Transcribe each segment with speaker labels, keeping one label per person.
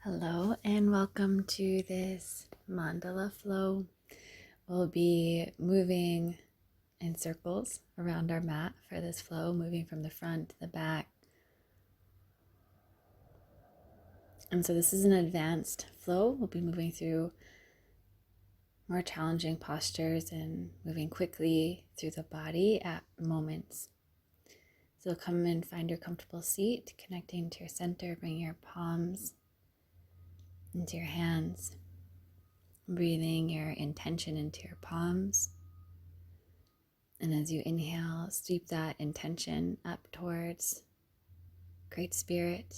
Speaker 1: Hello and welcome to this mandala flow. We'll be moving in circles around our mat for this flow, moving from the front to the back. And so this is an advanced flow. We'll be moving through more challenging postures and moving quickly through the body at moments. So come and find your comfortable seat, connecting to your center, bring your palms into your hands. Breathing your intention into your palms. And as you inhale, sweep that intention up towards Great Spirit.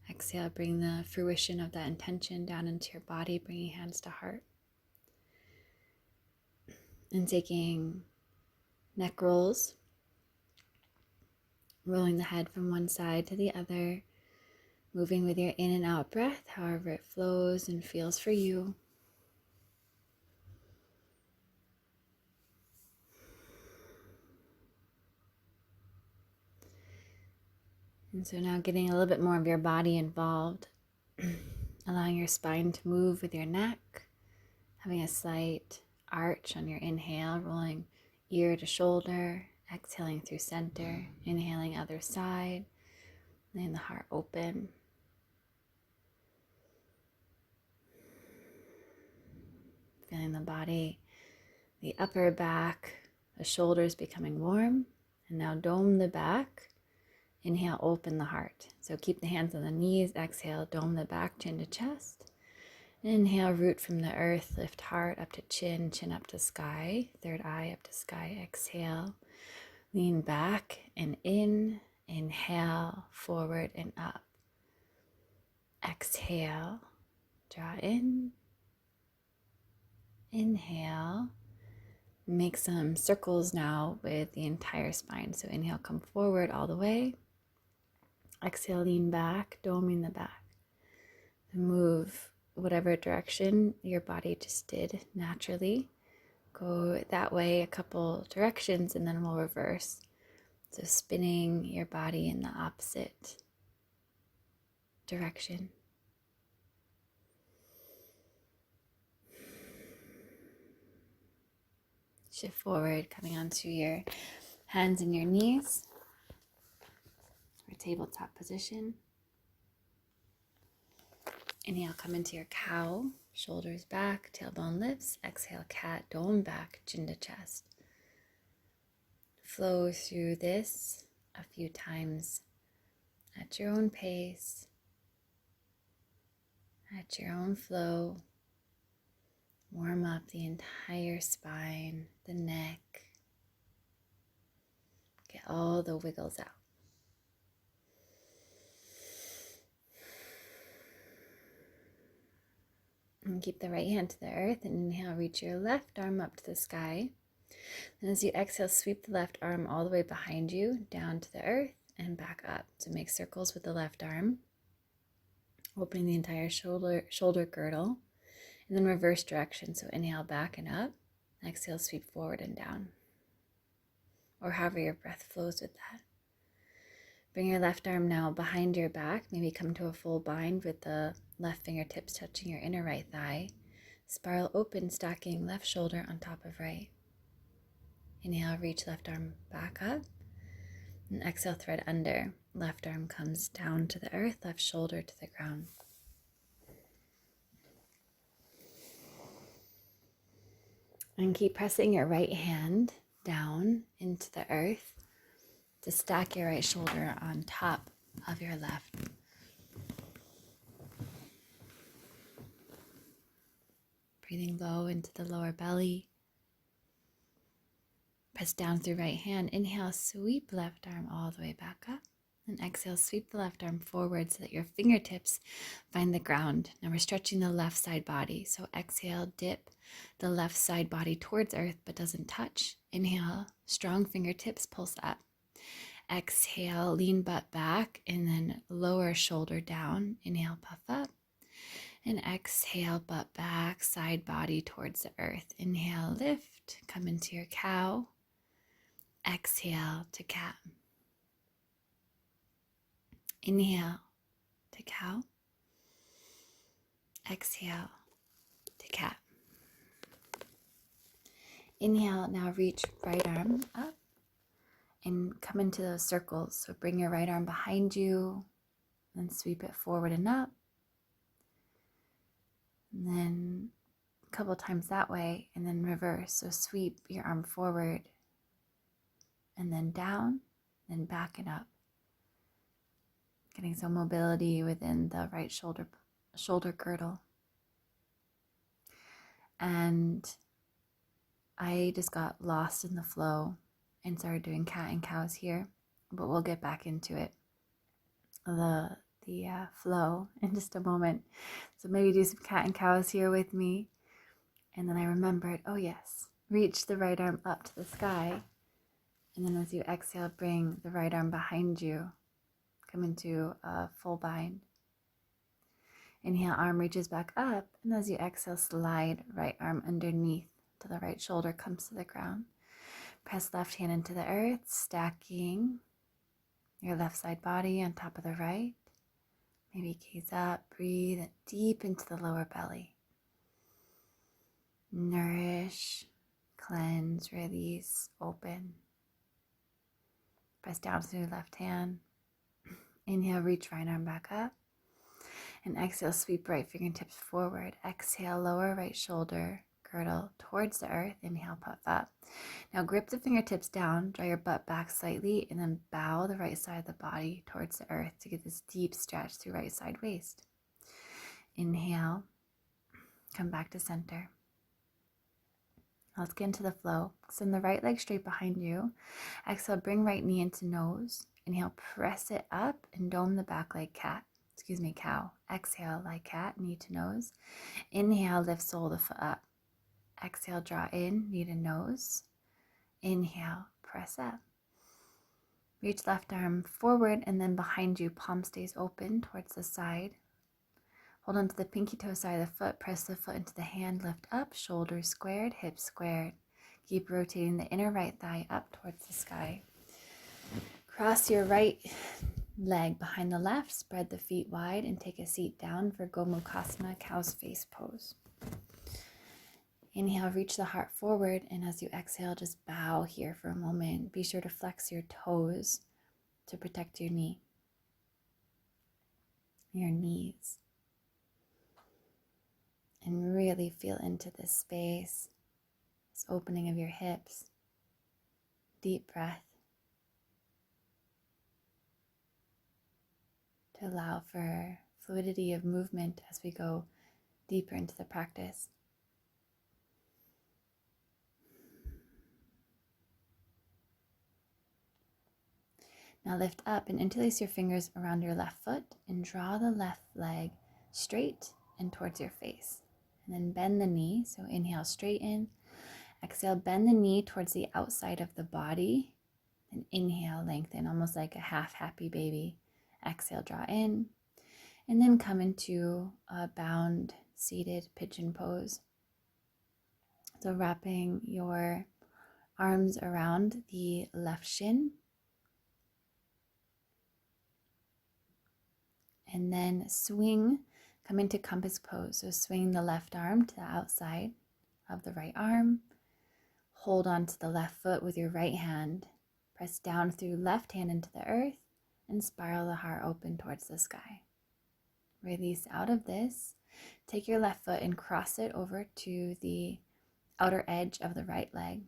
Speaker 1: Exhale, bring the fruition of that intention down into your body, bringing hands to heart. And taking neck rolls, rolling the head from one side to the other, moving with your in and out breath, however it flows and feels for you. And so now getting a little bit more of your body involved, allowing your spine to move with your neck, having a slight arch on your inhale, rolling ear to shoulder, exhaling through center, inhaling other side, letting the heart open. Feeling the body, the upper back, the shoulders becoming warm, and now dome the back. Inhale, open the heart. So keep the hands on the knees. Exhale, dome the back, chin to chest. Inhale, root from the earth, lift heart up to chin, chin up to sky, third eye up to sky. Exhale, lean back and in. Inhale, forward and up. Exhale, draw in. Inhale, make some circles now with the entire spine. So inhale, come forward all the way. Exhale, lean back, doming the back. Move whatever direction your body just did naturally. Go that way a couple directions and then we'll reverse. So spinning your body in the opposite direction. Shift forward, coming onto your hands and your knees. Or tabletop position. Inhale, come into your cow, shoulders back, tailbone lifts. Exhale, cat, dome back, chin to chest. Flow through this a few times at your own pace, at your own flow. Warm up the entire spine, the neck. Get all the wiggles out. And keep the right hand to the earth and inhale, reach your left arm up to the sky. And as you exhale, sweep the left arm all the way behind you, down to the earth and back up. So make circles with the left arm, opening the entire shoulder girdle, and then reverse direction. So inhale, back and up. Exhale, sweep forward and down. Or however your breath flows with that. Bring your left arm now behind your back. Maybe come to a full bind with the left fingertips touching your inner right thigh. Spiral open, stacking left shoulder on top of right. Inhale, reach left arm back up. And exhale, thread under. Left arm comes down to the earth, left shoulder to the ground. And keep pressing your right hand down into the earth to stack your right shoulder on top of your left. Breathing low into the lower belly. Press down through right hand. Inhale, sweep left arm all the way back up. And exhale, sweep the left arm forward so that your fingertips find the ground. Now we're stretching the left side body. So exhale, dip the left side body towards earth but doesn't touch. Inhale, strong fingertips, pulse up. Exhale, lean butt back and then lower shoulder down. Inhale, puff up. And exhale, butt back, side body towards the earth. Inhale, lift, come into your cow. Exhale to cat. Inhale to cow. Exhale to cat. Inhale, now reach right arm up and come into those circles. So bring your right arm behind you and sweep it forward and up. And then a couple times that way, and then reverse. So sweep your arm forward and then down, then back and up. Getting some mobility within the right shoulder girdle. And I just got lost in the flow and started doing cat and cows here, but we'll get back into it, the flow in just a moment. So maybe do some cat and cows here with me. And then I remembered, oh yes, reach the right arm up to the sky. And then as you exhale, bring the right arm behind you. Come into a full bind. Inhale, arm reaches back up. And as you exhale, slide right arm underneath till the right shoulder comes to the ground. Press left hand into the earth, stacking your left side body on top of the right. Maybe gaze up, breathe deep into the lower belly. Nourish, cleanse, release, open. Press down through left hand. Inhale, reach right arm back up. And exhale, sweep right fingertips forward. Exhale, lower right shoulder girdle towards the earth. Inhale, puff up. Now grip the fingertips down, draw your butt back slightly, and then bow the right side of the body towards the earth to get this deep stretch through right side waist. Inhale, come back to center. Let's get into the flow. Send the right leg straight behind you. Exhale, bring right knee into nose. Inhale, press it up and dome the back like cow. Exhale, like cat, knee to nose. Inhale, lift sole of the foot up. Exhale, draw in, knee to nose. Inhale, press up. Reach left arm forward and then behind you, palm stays open towards the side. Hold on to the pinky toe side of the foot, press the foot into the hand, lift up, shoulders squared, hips squared. Keep rotating the inner right thigh up towards the sky. Cross your right leg behind the left, spread the feet wide and take a seat down for Gomukhasana, cow's face pose. Inhale, reach the heart forward, and as you exhale, just bow here for a moment. Be sure to flex your toes to protect your knees. And really feel into this space, this opening of your hips. Deep breath to allow for fluidity of movement as we go deeper into the practice. Now lift up and interlace your fingers around your left foot and draw the left leg straight and towards your face. And then bend the knee. So inhale, straighten. Exhale, bend the knee towards the outside of the body. And inhale, lengthen, almost like a half happy baby. Exhale, draw in. And then come into a bound seated pigeon pose. So wrapping your arms around the left shin. And then swing, come into compass pose. So swing the left arm to the outside of the right arm. Hold on to the left foot with your right hand. Press down through left hand into the earth and spiral the heart open towards the sky. Release out of this. Take your left foot and cross it over to the outer edge of the right leg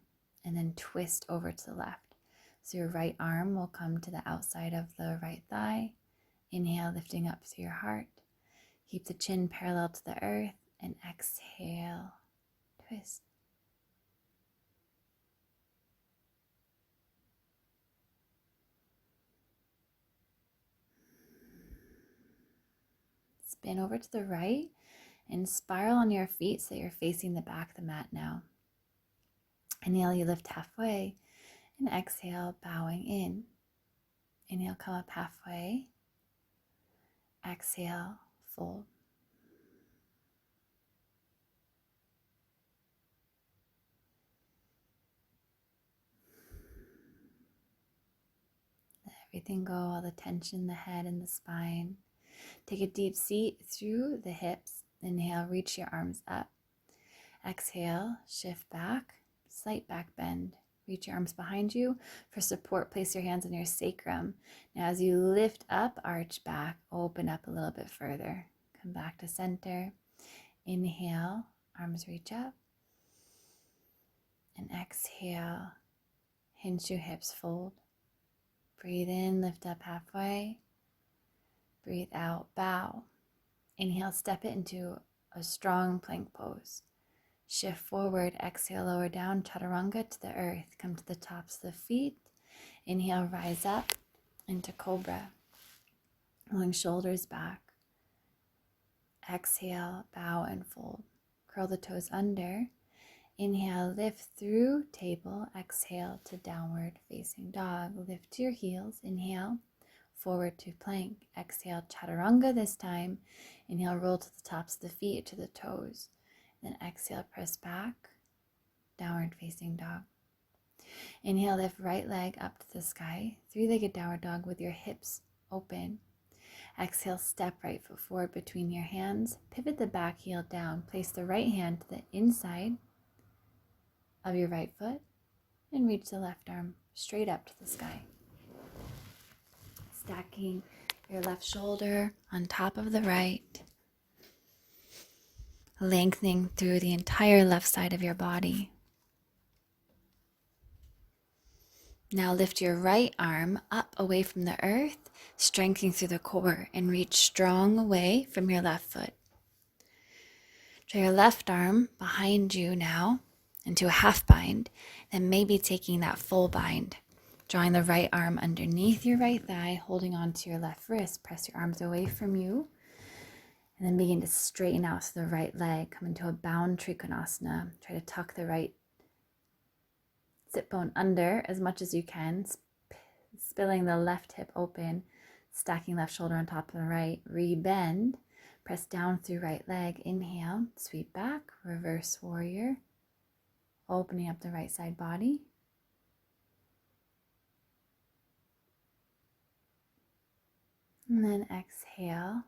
Speaker 1: and then twist over to the left. So your right arm will come to the outside of the right thigh. Inhale, lifting up through your heart. Keep the chin parallel to the earth and exhale, twist. Spin over to the right and spiral on your feet so you're facing the back of the mat now. Inhale, you lift halfway and exhale, bowing in. Inhale, come up halfway. Exhale, fold. Let everything go, all the tension in the head and the spine. Take a deep seat through the hips Inhale, reach your arms up. Exhale, shift back, slight back bend. Reach your arms behind you. For support, place your hands on your sacrum. Now as you lift up, arch back, open up a little bit further. Come back to center. Inhale, arms reach up. And exhale, hinge your hips, fold. Breathe in, lift up halfway. Breathe out, bow. Inhale, step it into a strong plank pose. Shift forward, exhale, lower down, chaturanga to the earth. Come to the tops of the feet. Inhale, rise up into cobra. Rolling shoulders back. Exhale, bow and fold. Curl the toes under. Inhale, lift through table. Exhale to downward facing dog. Lift to your heels. Inhale, forward to plank. Exhale, chaturanga this time. Inhale, roll to the tops of the feet to the toes. Then exhale, press back, downward facing dog. Inhale, lift right leg up to the sky, three-legged downward dog with your hips open. Exhale, step right foot forward between your hands, pivot the back heel down, place the right hand to the inside of your right foot, and reach the left arm straight up to the sky. Stacking your left shoulder on top of the right, lengthening through the entire left side of your body. Now lift your right arm up away from the earth, strengthening through the core, and reach strong away from your left foot. Draw your left arm behind you now into a half bind, then maybe taking that full bind. Drawing the right arm underneath your right thigh, holding onto your left wrist. Press your arms away from you. And then begin to straighten out to the right leg. Come into a bound trikonasana. Try to tuck the right sit bone under as much as you can. Spilling the left hip open. Stacking left shoulder on top of the right. Rebend. Press down through right leg. Inhale. Sweep back. Reverse warrior. Opening up the right side body. And then exhale.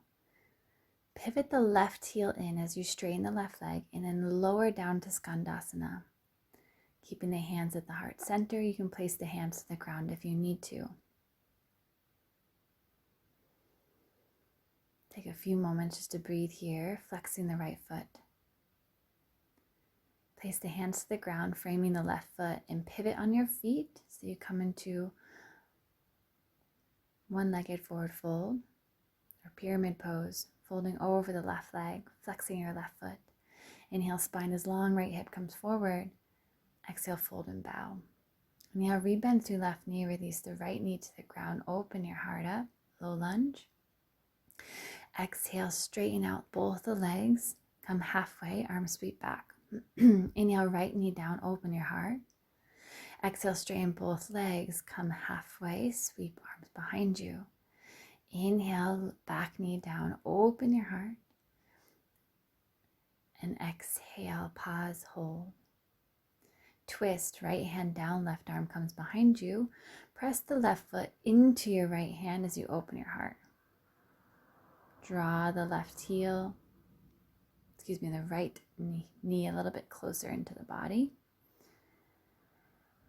Speaker 1: Pivot the left heel in as you straighten the left leg and then lower down to skandasana. Keeping the hands at the heart center, you can place the hands to the ground if you need to. Take a few moments just to breathe here, flexing the right foot. Place the hands to the ground, framing the left foot, and pivot on your feet so you come into one-legged forward fold or pyramid pose, folding over the left leg, flexing your left foot. Inhale, spine is long, right hip comes forward. Exhale, fold and bow. Inhale, rebend through left knee, release the right knee to the ground, open your heart up, low lunge. Exhale, straighten out both the legs, come halfway, arms sweep back. Inhale, right knee down, open your heart. Exhale, straighten both legs, come halfway, sweep arms behind you. Inhale, back knee down, open your heart. And exhale, pause, hold. Twist, right hand down, left arm comes behind you. Press the left foot into your right hand as you open your heart. Draw the the right knee a little bit closer into the body.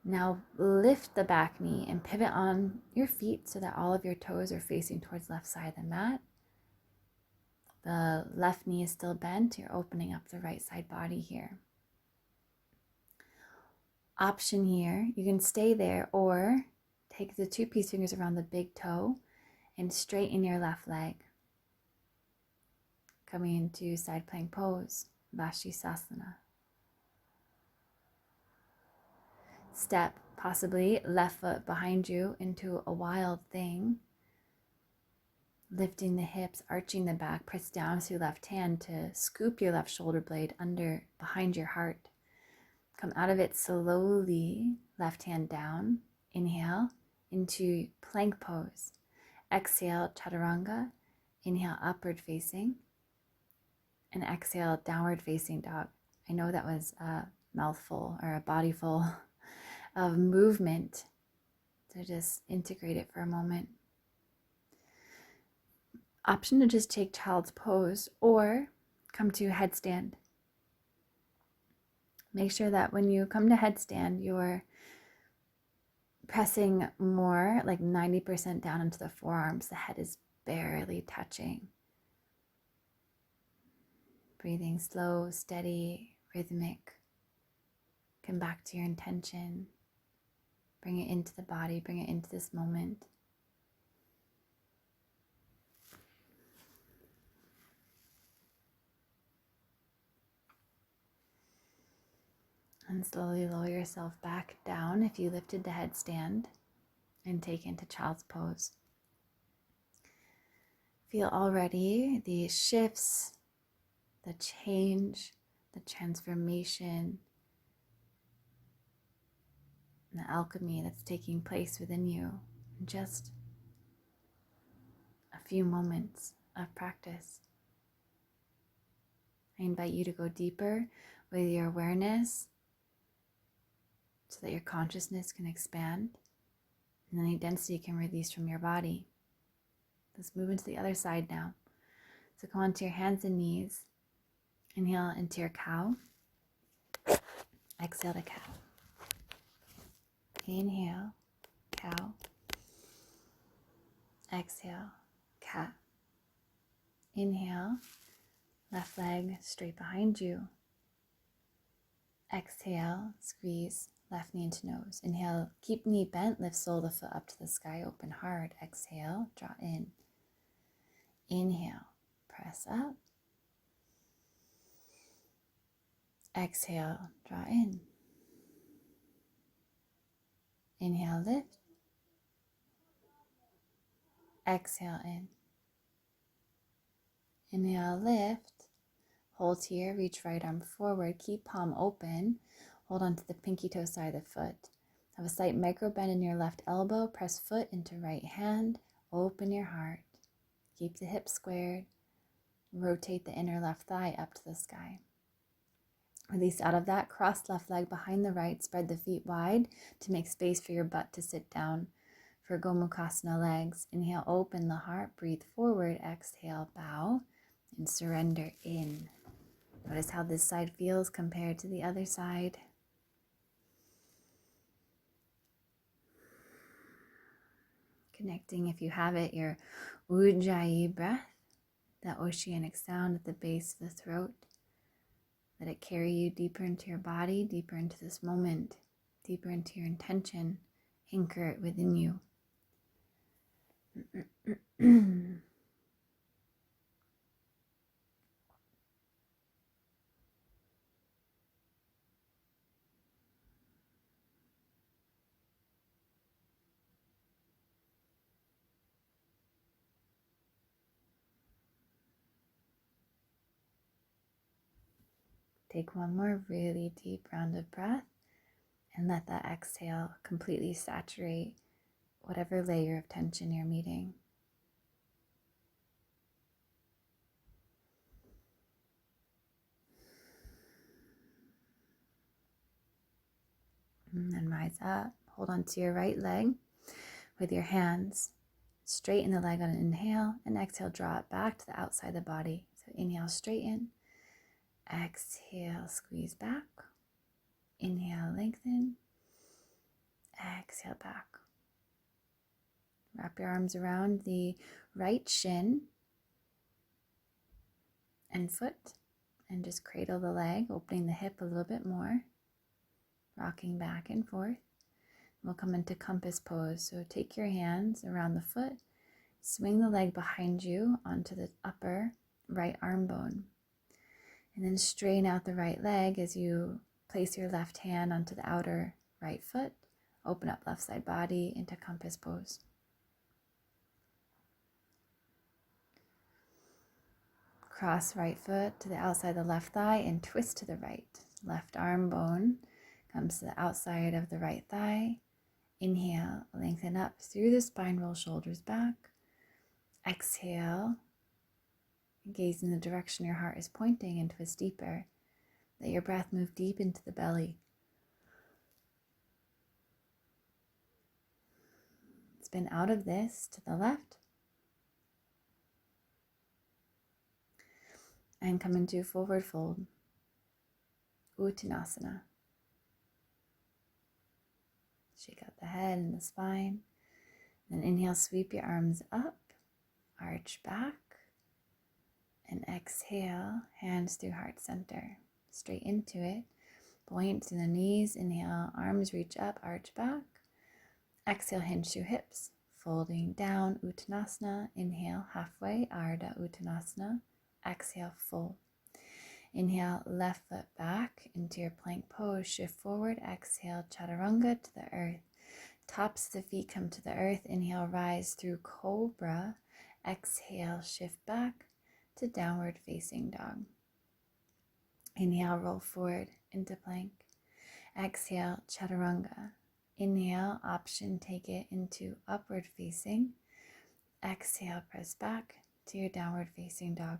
Speaker 1: Now lift the back knee and pivot on your feet so that all of your toes are facing towards left side of the mat. The left knee is still bent. You're opening up the right side body here. Option here, you can stay there or take the two peace fingers around the big toe and straighten your left leg. Coming into side plank pose, vasisthasana. Step, possibly left foot behind you into a wild thing. Lifting the hips, arching the back, press down through left hand to scoop your left shoulder blade behind your heart. Come out of it slowly, left hand down. Inhale into plank pose. Exhale, chaturanga. Inhale, upward facing. And exhale, downward facing dog. I know that was a mouthful or a body full of movement. So just integrate it for a moment. Option to just take child's pose or come to headstand. Make sure that when you come to headstand, you're pressing more, like 90% down into the forearms. The head is barely touching. Breathing slow, steady, rhythmic. Come back to your intention. Bring it into the body, bring it into this moment. And slowly lower yourself back down if you lifted the headstand and take into child's pose. Feel already the shifts, the change, the transformation, and the alchemy that's taking place within you in just a few moments of practice. I invite you to go deeper with your awareness so that your consciousness can expand and any density can release from your body. Let's move into the other side now. So come onto your hands and knees. Inhale into your cow. Exhale to cow. Inhale, cow. Exhale, cat. Inhale, left leg straight behind you. Exhale, squeeze left knee into nose. Inhale, keep knee bent, lift sole of the foot up to the sky, open hard. Exhale, draw in. Inhale, press up. Exhale, draw in. Inhale, lift. Exhale, in. Inhale, lift. Hold here, reach right arm forward, keep palm open. Hold on to the pinky toe side of the foot. Have a slight micro bend in your left elbow, press foot into right hand, open your heart. Keep the hips squared. Rotate the inner left thigh up to the sky. Release out of that, cross left leg behind the right, spread the feet wide to make space for your butt to sit down for Gomukhasana legs. Inhale, open the heart, breathe forward, exhale, bow, and surrender in. Notice how this side feels compared to the other side. Connecting, if you have it, your Ujjayi breath, that oceanic sound at the base of the throat. Let it carry you deeper into your body, deeper into this moment, deeper into your intention. Anchor it within you. Take one more really deep round of breath and let that exhale completely saturate whatever layer of tension you're meeting. And then rise up, hold on to your right leg with your hands. Straighten the leg on an inhale, and exhale, draw it back to the outside of the body. So inhale, straighten. Exhale, squeeze back. Inhale, lengthen. Exhale, back. Wrap your arms around the right shin and foot and just cradle the leg, opening the hip a little bit more, rocking back and forth. We'll come into compass pose. So take your hands around the foot, swing the leg behind you onto the upper right arm bone, and then straighten out the right leg as you place your left hand onto the outer right foot. Open up left side body into compass pose. Cross right foot to the outside of the left thigh and twist to the right. Left arm bone comes to the outside of the right thigh. Inhale, lengthen up through the spine, roll shoulders back. Exhale, gaze in the direction your heart is pointing and twist deeper. Let your breath move deep into the belly. Spin out of this to the left. And come into forward fold, Uttanasana. Shake out the head and the spine. Then inhale, sweep your arms up, arch back. And exhale, hands through heart center. Straight into it. Point to the knees. Inhale, arms reach up, arch back. Exhale, hinge through hips. Folding down, Uttanasana. Inhale, halfway, Ardha Uttanasana. Exhale, fold. Inhale, left foot back into your plank pose. Shift forward. Exhale, chaturanga to the earth. Tops of the feet come to the earth. Inhale, rise through cobra. Exhale, shift back to downward facing dog. Inhale, roll forward into plank. Exhale, chaturanga. Inhale, option, take it into upward facing. Exhale, press back to your downward facing dog.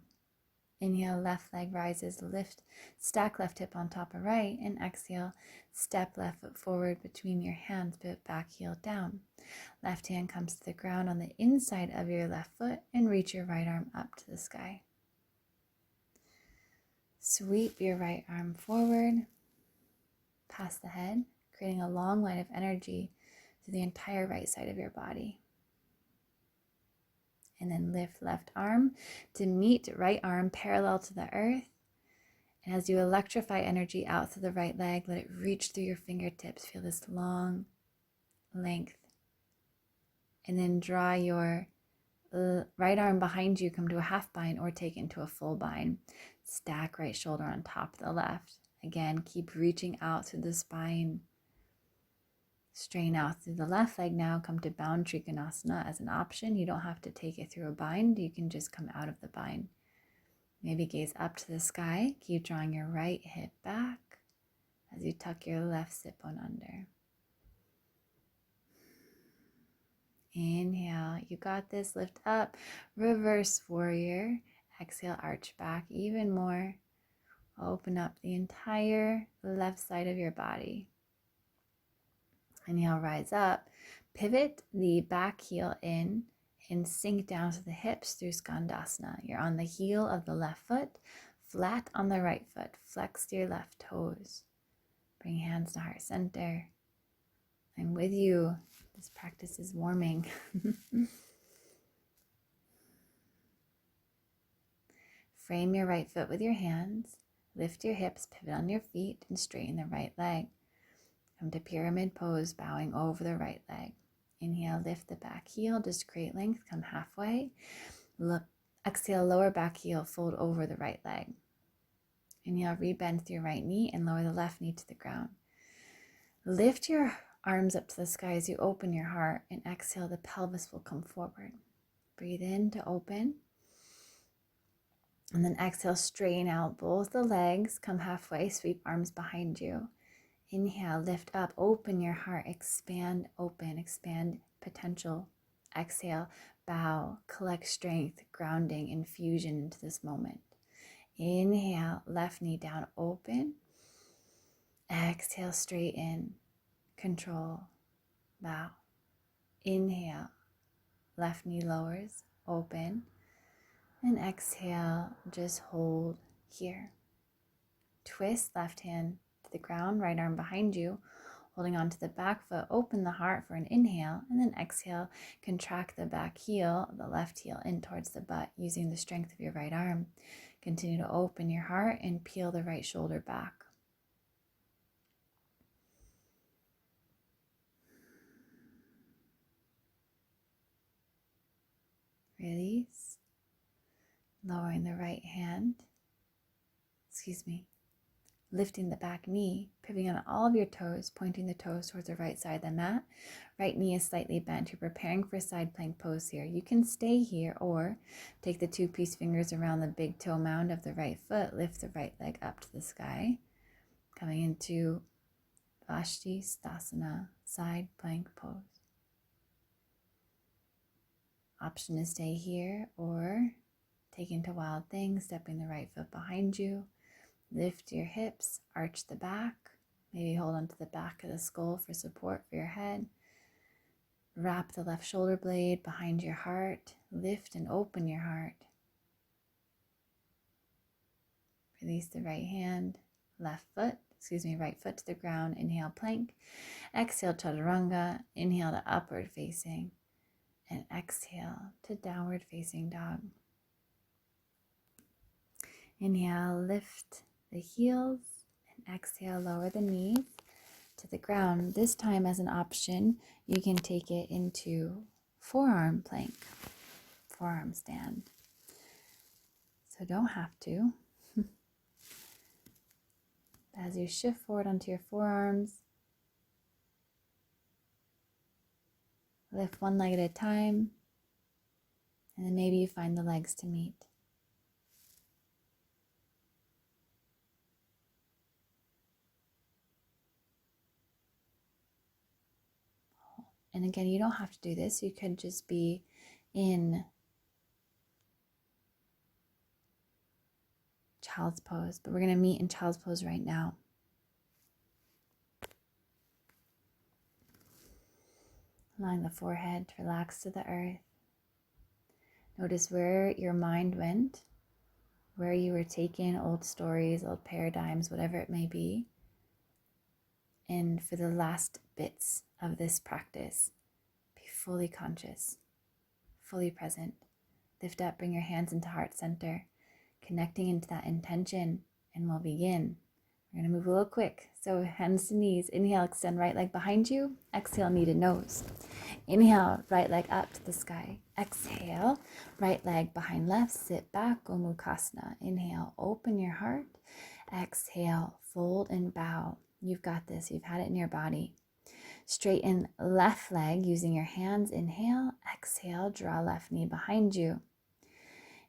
Speaker 1: Inhale, left leg rises, lift, stack left hip on top of right, and exhale, step left foot forward between your hands, pivot back heel down. Left hand comes to the ground on the inside of your left foot and reach your right arm up to the sky. Sweep your right arm forward, past the head, creating a long line of energy through the entire right side of your body. And then lift left arm to meet right arm parallel to the earth. And as you electrify energy out through the right leg, let it reach through your fingertips. Feel this long length. And then draw your right arm behind you, come to a half bind or take it into a full bind. Stack right shoulder on top of the left. Again, keep reaching out through the spine. Strain out through the left leg now. Come to bound trikonasana as an option. You don't have to take it through a bind. You can just come out of the bind. Maybe gaze up to the sky. Keep drawing your right hip back as you tuck your left sit bone under. Inhale, you got this. Lift up, reverse warrior. Exhale, arch back even more. Open up the entire left side of your body. Inhale, rise up. Pivot the back heel in and sink down to the hips through skandasana. You're on the heel of the left foot, flat on the right foot. Flex your left toes. Bring hands to heart center. I'm with you. This practice is warming. Frame your right foot with your hands. Lift your hips, pivot on your feet, and straighten the right leg. Come to pyramid pose, bowing over the right leg. Inhale, lift the back heel, just create length, come halfway. Exhale, lower back heel, fold over the right leg. Inhale, rebend through your right knee and lower the left knee to the ground. Lift your arms up to the sky as you open your heart, and exhale, the pelvis will come forward. Breathe in to open. And then exhale, straighten out both the legs, come halfway, sweep arms behind you. Inhale, lift up, open your heart, expand, open, expand potential. Exhale, bow, collect strength, grounding, infusion into this moment. Inhale, left knee down, open. Exhale, straighten, control, bow. Inhale, left knee lowers, open. And exhale, just hold here. Twist left hand to the ground, right arm behind you, holding on to the back foot. Open the heart for an inhale, and then exhale, contract the back heel, the left heel in towards the butt, using the strength of your right arm. Continue to open your heart and peel the right shoulder back. Release. Lowering the right hand, lifting the back knee, pivoting on all of your toes, pointing the toes towards the right side of the mat. Right knee is slightly bent. You're preparing for side plank pose here. You can stay here or take the 2-piece fingers around the big toe mound of the right foot, lift the right leg up to the sky, coming into vasisthasana, side plank pose. Option to stay here or take into wild things, stepping the right foot behind you. Lift your hips, arch the back. Maybe hold onto the back of the skull for support for your head. Wrap the left shoulder blade behind your heart. Lift and open your heart. Release the right hand, right foot to the ground. Inhale, plank. Exhale, chaturanga. Inhale to upward facing. And exhale to downward facing dog. Inhale, lift the heels. And exhale, lower the knees to the ground. This time, as an option, you can take it into forearm plank, forearm stand. So don't have to. As you shift forward onto your forearms, lift one leg at a time, and then maybe you find the legs to meet. And again, you don't have to do this. You could just be in child's pose, but we're going to meet in child's pose right now. Allowing the forehead to relax to the earth. Notice where your mind went, where you were taking old stories, old paradigms, whatever it may be. And for the last bits of this practice, be fully conscious, fully present. Lift up, bring your hands into heart center, connecting into that intention, and we'll begin. We're going to move a little quick. So hands to knees. Inhale, extend right leg behind you. Exhale, knee to nose. Inhale, right leg up to the sky. Exhale, right leg behind left. Sit back, Gomukhasana. Inhale, open your heart. Exhale, fold and bow. You've got this. You've had it in your body. Straighten left leg using your hands. Inhale, exhale, draw left knee behind you.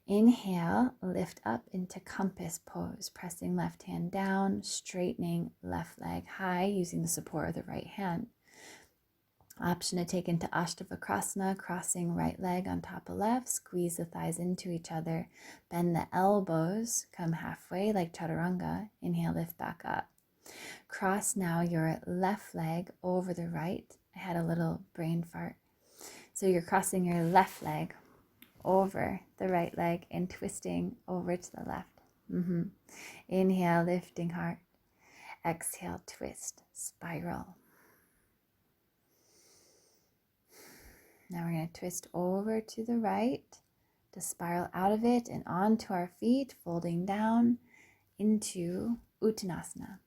Speaker 1: Inhale, lift up into compass pose, pressing left hand down, straightening left leg high using the support of the right hand. Option to take into ashtavakrasna, crossing right leg on top of left, squeeze the thighs into each other, bend the elbows, come halfway like chaturanga. Inhale, lift back up. Cross now your left leg over the right. I had a little brain fart. So you're crossing your left leg over the right leg and twisting over to the left. Inhale, lifting heart. Exhale, twist, spiral. Now we're going to twist over to the right to spiral out of it and onto our feet, folding down into Uttanasana.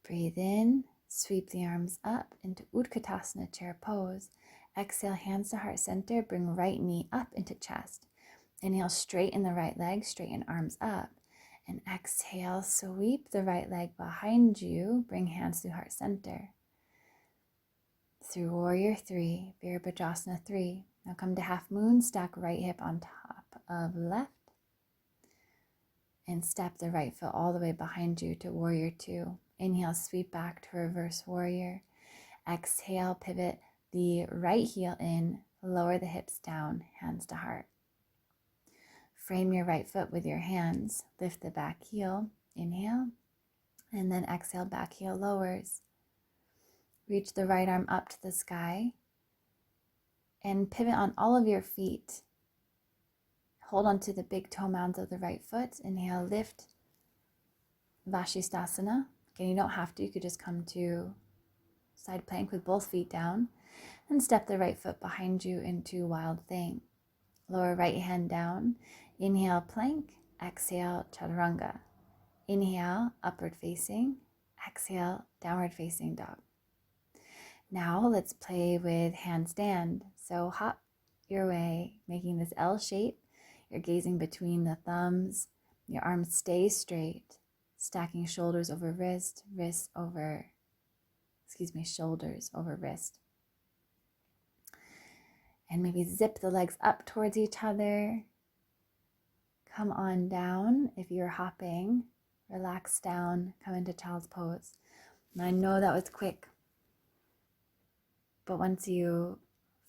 Speaker 1: Breathe in, sweep the arms up into Utkatasana, chair pose. Exhale, hands to heart center, bring right knee up into chest. Inhale, straighten the right leg, straighten arms up. And exhale, sweep the right leg behind you, bring hands to heart center. Through Warrior 3, Virabhadrasana 3. Now come to half moon, stack right hip on top of left. And step the right foot all the way behind you to Warrior 2. Inhale, sweep back to reverse warrior. Exhale, pivot the right heel in, lower the hips down, hands to heart. Frame your right foot with your hands. Lift the back heel, inhale, and then exhale, back heel lowers. Reach the right arm up to the sky and pivot on all of your feet. Hold on to the big toe mounds of the right foot. Inhale, lift, vasisthasana. Again, you don't have to. You could just come to side plank with both feet down and step the right foot behind you into wild thing. Lower right hand down. Inhale, plank. Exhale, chaturanga. Inhale, upward facing. Exhale, downward facing dog. Now let's play with handstand. So hop your way, making this L shape. You're gazing between the thumbs. Your arms stay straight. Stacking shoulders over wrist, shoulders over wrist. And maybe zip the legs up towards each other. Come on down. If you're hopping, relax down, come into child's pose. And I know that was quick, but once you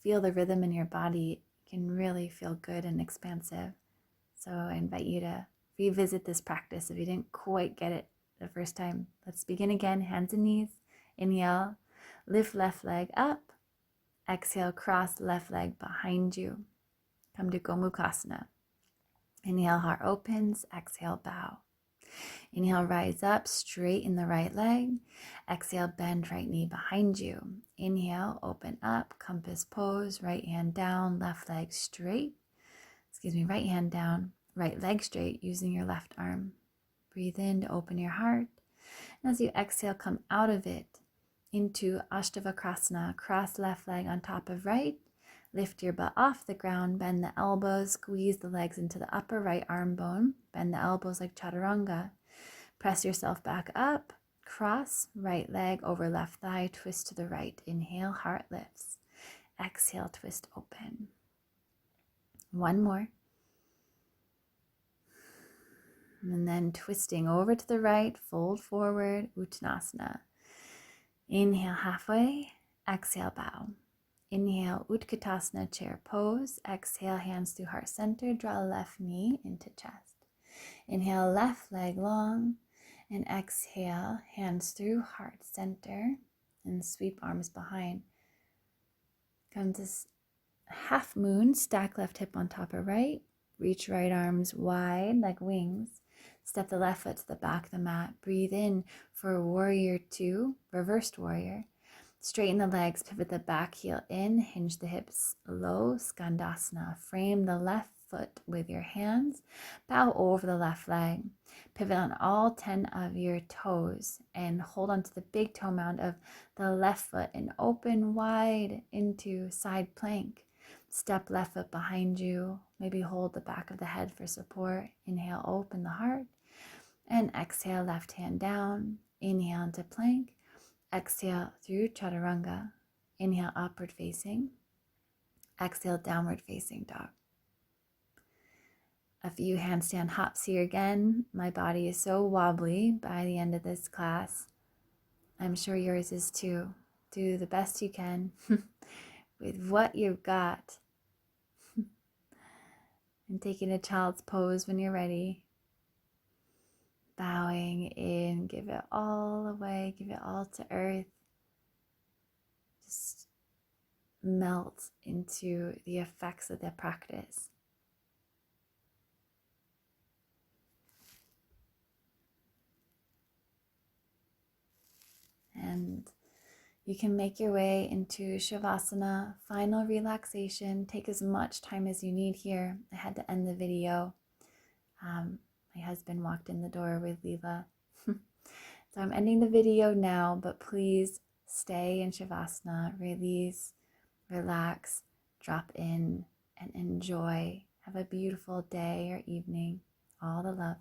Speaker 1: feel the rhythm in your body, it can really feel good and expansive. So I invite you to revisit this practice if you didn't quite get it the first time. Let's begin again, hands and knees. Inhale, lift left leg up. Exhale, cross left leg behind you. Come to Gomukhasana. Inhale, heart opens. Exhale, bow. Inhale, rise up, straighten the right leg. Exhale, bend right knee behind you. Inhale, open up, compass pose, right hand down, left leg straight. Right hand down, right leg straight using your left arm. Breathe in to open your heart. And as you exhale, come out of it into ashtavakrasna. Cross left leg on top of right. Lift your butt off the ground, bend the elbows, squeeze the legs into the upper right arm bone. Bend the elbows like chaturanga. Press yourself back up. Cross right leg over left thigh, twist to the right. Inhale, heart lifts. Exhale, twist open. One more. And then twisting over to the right, fold forward, Uttanasana. Inhale halfway, exhale bow. Inhale, Utkatasana, chair pose. Exhale, hands through heart center, draw left knee into chest. Inhale, left leg long, and exhale, hands through heart center, and sweep arms behind. Come to half moon, stack left hip on top of right, reach right arms wide like wings. Step the left foot to the back of the mat. Breathe in for warrior two, reversed warrior. Straighten the legs, pivot the back heel in, hinge the hips low, skandasana. Frame the left foot with your hands, bow over the left leg. Pivot on all 10 of your toes and hold on to the big toe mound of the left foot and open wide into side plank. Step left foot behind you. Maybe hold the back of the head for support. Inhale, open the heart. And exhale, left hand down. Inhale into plank. Exhale through chaturanga. Inhale, upward facing. Exhale, downward facing dog. A few handstand hops here again. My body is so wobbly by the end of this class. I'm sure yours is too. Do the best you can with what you've got. And taking a child's pose when you're ready. Bowing in, give it all away, give it all to earth. Just melt into the effects of the practice. And you can make your way into Shavasana, final relaxation. Take as much time as you need here. I had to end the video. My husband walked in the door with Leela. So I'm ending the video now, but please stay in Shavasana, release, relax, drop in, and enjoy. Have a beautiful day or evening. All the love.